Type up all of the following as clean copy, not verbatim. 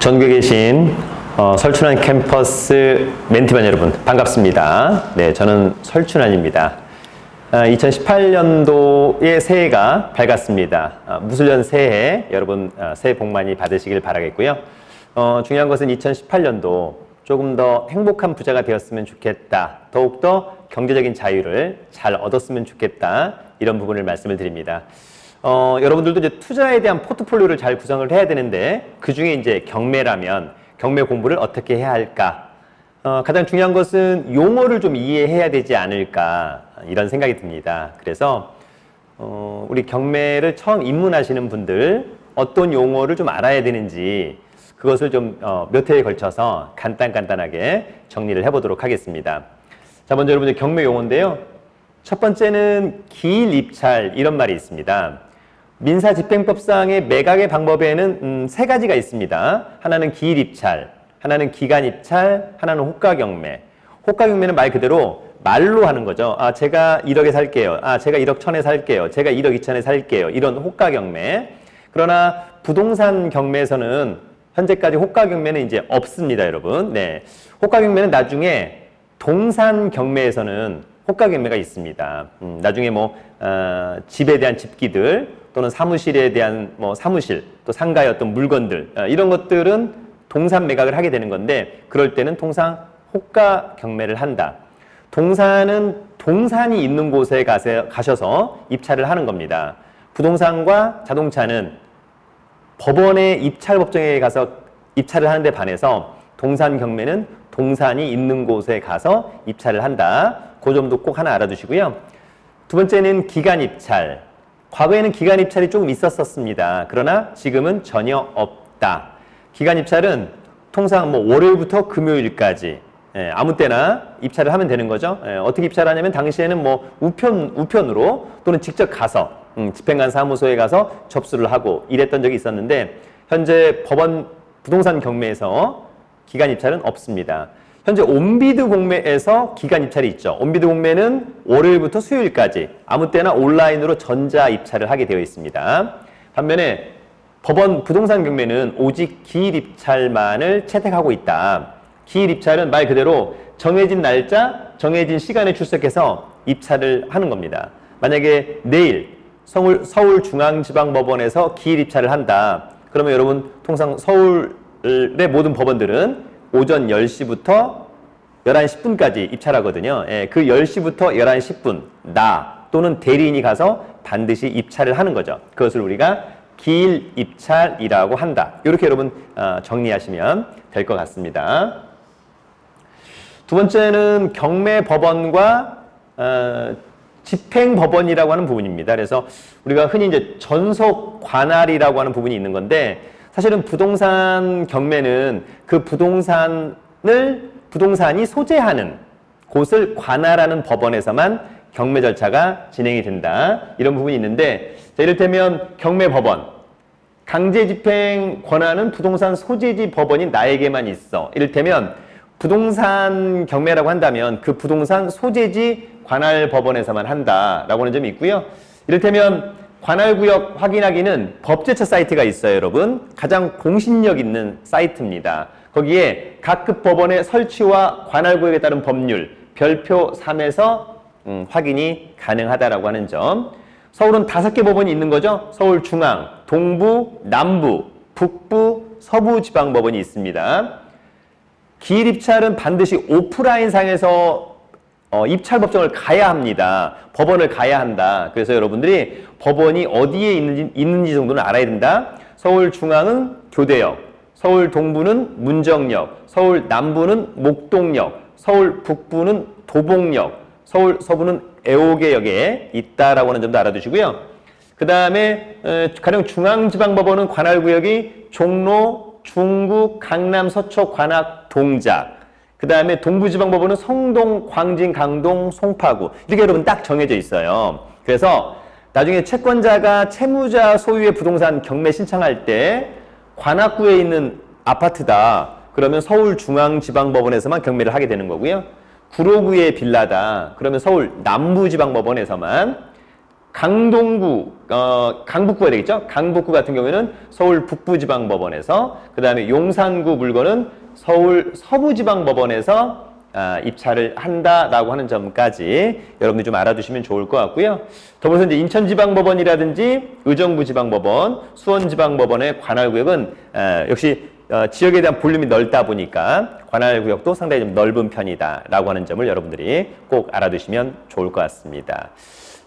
전국에 계신 설춘환 캠퍼스 멘티반 여러분 반갑습니다. 네, 저는 설춘환입니다. 2018년도의 새해가 밝았습니다. 무술년 새해 여러분 새해 복 많이 받으시길 바라겠고요. 중요한 것은 2018년도 조금 더 행복한 부자가 되었으면 좋겠다. 더욱더 경제적인 자유를 잘 얻었으면 좋겠다. 이런 부분을 말씀을 드립니다. 여러분들도 이제 투자에 대한 포트폴리오를 잘 구성을 해야 되는데 그 중에 이제 경매라면 경매 공부를 어떻게 해야 할까? 가장 중요한 것은 용어를 좀 이해해야 되지 않을까 이런 생각이 듭니다. 그래서 우리 경매를 처음 입문하시는 분들 어떤 용어를 좀 알아야 되는지 그것을 좀 몇 회에 걸쳐서 간단하게 정리를 해보도록 하겠습니다. 자, 먼저 여러분들 경매 용어인데요. 첫 번째는 기일 입찰 이런 말이 있습니다. 민사집행법상의 매각의 방법에는 세 가지가 있습니다. 하나는 기일 입찰, 하나는 기간 입찰, 하나는 호가 경매. 호가 경매는 말 그대로 말로 하는 거죠. 아, 제가 1억에 살게요. 아, 제가 1억 1천에 살게요. 제가 1억 2천에 살게요. 이런 호가 경매. 그러나 부동산 경매에서는 현재까지 호가 경매는 이제 없습니다, 여러분. 네. 호가 경매는 나중에 동산 경매에서는 호가 경매가 있습니다. 나중에 집에 대한 집기들 또는 사무실에 대한 사무실 또 상가의 어떤 물건들 이런 것들은 동산 매각을 하게 되는 건데 그럴 때는 통상 호가 경매를 한다. 동산은 동산이 있는 곳에 가셔서 입찰을 하는 겁니다. 부동산과 자동차는 법원의 입찰법정에 가서 입찰을 하는 데 반해서 동산 경매는 동산이 있는 곳에 가서 입찰을 한다. 그 점도 꼭 하나 알아두시고요. 두 번째는 기간 입찰. 과거에는 기간 입찰이 조금 있었습니다. 그러나 지금은 전혀 없다. 기간 입찰은 통상 월요일부터 금요일까지 아무 때나 입찰을 하면 되는 거죠. 어떻게 입찰하냐면 당시에는 우편으로 또는 직접 가서 집행관 사무소에 가서 접수를 하고 이랬던 적이 있었는데 현재 법원 부동산 경매에서 기간 입찰은 없습니다. 현재 온비드 공매에서 기간 입찰이 있죠. 온비드 공매는 월요일부터 수요일까지 아무 때나 온라인으로 전자 입찰을 하게 되어 있습니다. 반면에 법원 부동산 경매는 오직 기일 입찰만을 채택하고 있다. 기일 입찰은 말 그대로 정해진 날짜, 정해진 시간에 출석해서 입찰을 하는 겁니다. 만약에 내일 서울중앙지방법원에서 기일 입찰을 한다. 그러면 여러분 통상 서울의 모든 법원들은 오전 10시부터 11시 10분까지 입찰하거든요. 그 10시부터 11시 10분 나 또는 대리인이 가서 반드시 입찰을 하는 거죠. 그것을 우리가 기일 입찰이라고 한다. 이렇게 여러분 정리하시면 될 것 같습니다. 두 번째는 경매법원과 집행법원이라고 하는 부분입니다. 그래서 우리가 흔히 이제 전속 관할이라고 하는 부분이 있는 건데 사실은 부동산 경매는 그 부동산이 소재하는 곳을 관할하는 법원에서만 경매 절차가 진행이 된다. 이런 부분이 있는데 자, 이를테면 경매법원 강제집행 권한은 부동산 소재지 법원인 나에게만 있어. 이를테면 부동산 경매라고 한다면 그 부동산 소재지 관할 법원에서만 한다라고 하는 점이 있고요. 이를테면 관할구역 확인하기는 법제처 사이트가 있어요, 여러분. 가장 공신력 있는 사이트입니다. 거기에 각급 법원의 설치와 관할구역에 따른 법률, 별표 3에서 확인이 가능하다라고 하는 점. 서울은 5개 법원이 있는 거죠. 서울중앙, 동부, 남부, 북부, 서부지방법원이 있습니다. 기일 입찰은 반드시 오프라인 상에서 입찰 법정을 가야 합니다. 법원을 가야 한다. 그래서 여러분들이 법원이 어디에 있는지 정도는 알아야 된다. 서울 중앙은 교대역, 서울 동부는 문정역, 서울 남부는 목동역, 서울 북부는 도봉역, 서울 서부는 애호개역에 있다라고 하는 점도 알아두시고요. 그 다음에 가령 중앙지방법원은 관할구역이 종로, 중구, 강남, 서초, 관악, 동작. 그 다음에 동부지방법원은 성동, 광진, 강동, 송파구 이렇게 여러분 딱 정해져 있어요. 그래서 나중에 채권자가 채무자 소유의 부동산 경매 신청할 때 관악구에 있는 아파트다. 그러면 서울중앙지방법원에서만 경매를 하게 되는 거고요. 구로구의 빌라다. 그러면 서울 남부지방법원에서만 강동구, 강북구가 되겠죠? 강북구 같은 경우에는 서울 북부지방법원에서, 그 다음에 용산구 물건은 서울 서부지방법원에서 입찰을 한다라고 하는 점까지 여러분들이 좀 알아두시면 좋을 것 같고요. 더불어서 이제 인천지방법원이라든지 의정부지방법원, 수원지방법원의 관할구역은 역시 지역에 대한 볼륨이 넓다 보니까 관할구역도 상당히 좀 넓은 편이다라고 하는 점을 여러분들이 꼭 알아두시면 좋을 것 같습니다.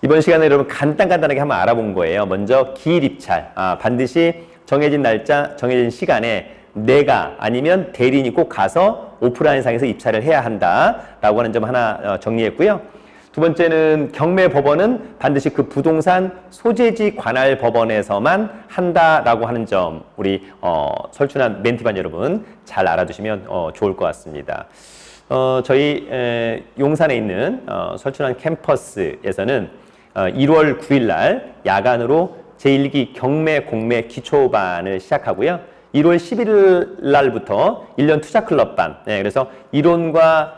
이번 시간에 여러분 간단하게 한번 알아본 거예요. 먼저 기일 입찰, 반드시 정해진 날짜, 정해진 시간에 내가 아니면 대리인이 꼭 가서 오프라인상에서 입찰을 해야 한다라고 하는 점 하나 정리했고요. 두 번째는 경매 법원은 반드시 그 부동산 소재지 관할 법원에서만 한다라고 하는 점 우리 설춘한 멘티반 여러분 잘 알아두시면 좋을 것 같습니다. 저희 용산에 있는 설춘한 캠퍼스에서는 1월 9일 날 야간으로 제1기 경매 공매 기초반을 시작하고요. 1월 11일 날부터 1년 투자클럽반, 그래서 이론과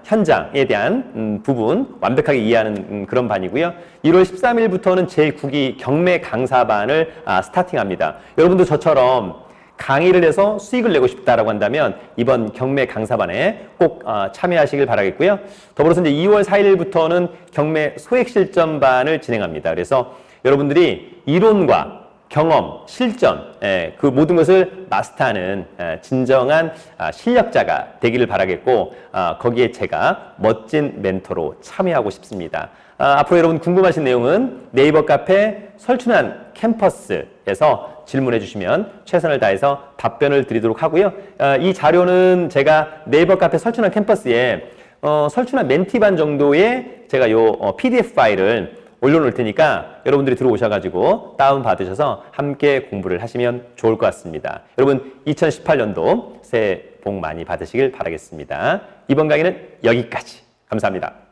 현장에 대한 부분 완벽하게 이해하는 그런 반이고요. 1월 13일부터는 제9기 경매 강사반을 스타팅합니다. 여러분도 저처럼 강의를 해서 수익을 내고 싶다라고 한다면 이번 경매 강사반에 꼭 참여하시길 바라겠고요. 더불어서 이제 2월 4일부터는 경매 소액 실전반을 진행합니다. 그래서 여러분들이 이론과 경험, 실전, 그 모든 것을 마스터하는 진정한 실력자가 되기를 바라겠고 거기에 제가 멋진 멘토로 참여하고 싶습니다. 앞으로 여러분 궁금하신 내용은 네이버 카페 설춘한 캠퍼스에서 질문해 주시면 최선을 다해서 답변을 드리도록 하고요. 이 자료는 제가 네이버 카페 설춘한 캠퍼스에 설춘한 멘티반 정도의 제가 요 PDF 파일을 올려놓을 테니까 여러분들이 들어오셔가지고 다운받으셔서 함께 공부를 하시면 좋을 것 같습니다. 여러분 2018년도 새해 복 많이 받으시길 바라겠습니다. 이번 강의는 여기까지. 감사합니다.